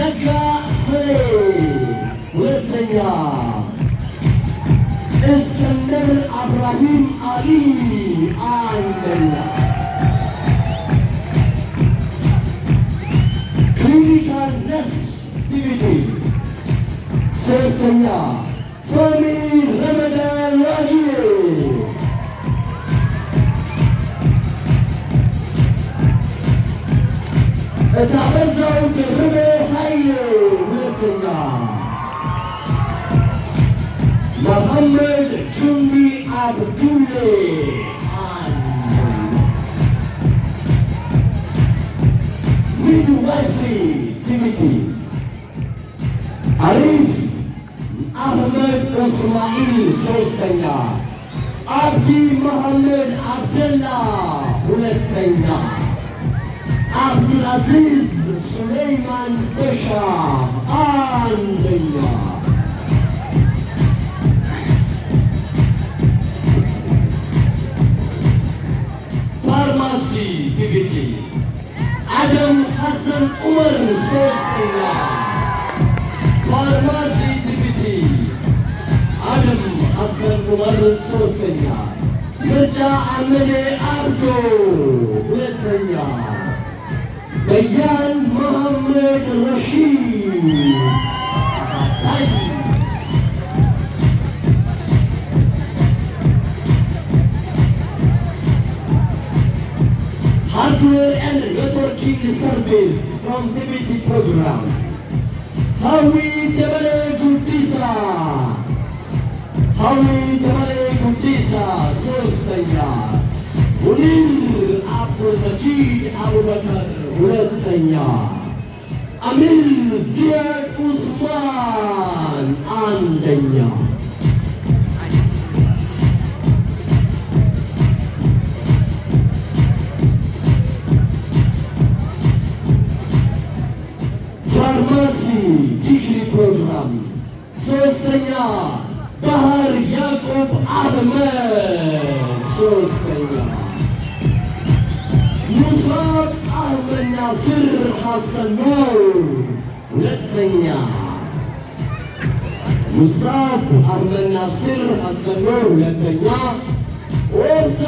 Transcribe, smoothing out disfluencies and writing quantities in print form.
ነጋ ስሬ ሁለተኛ እስከንደር አብራሂም አሊ አንደኛ ክሊኒካል ነርስ ዲቪቲ ሶስተኛ ፎሚ ረመዳን ዋሂዬ እታበዛው ደርቤ ኃይሌ ሁለተኛ መሐመድ ጁሚ አብዱሌ ሚድዋይፍሪ ዲቪቲ አሪፍ አህመድ እስማኤል ሶስተኛ አብዲ መሐመድ አብደላ ሁለተኛ አብዱልአዚዝ ሱሌይማን በሻ አንደኛ ፋርማሲ ዲቪቲ አደም ሐሰን ዑመር ሶስተኛ ፋርማሲ ዲቪቲ አደም ሐሰን ዑመር ሶስተኛ ምርጫ አመሌ አብዶ ሁለተኛ በያን መሐመድ ረሺድ Hardware and networking service from DBT program. Hawi Debale Gutisa. Hawi Debale Gutisa. Sosaya. Munir Abdul Majid Abu Bakar. Hulatanya. Amir Ziad Usman. Andanya. ፋርማሲ ዲግሪ ፕሮግራም ሶስተኛ ባህር ያዕቆብ አህመድ ሶስተኛ ሙሳብ አህመድ ናስር ሐሰን ኑር ሁለተኛ ሙሳብ አህመድ ናስር ሐሰን ኑር ሁለተኛ ኦብሳ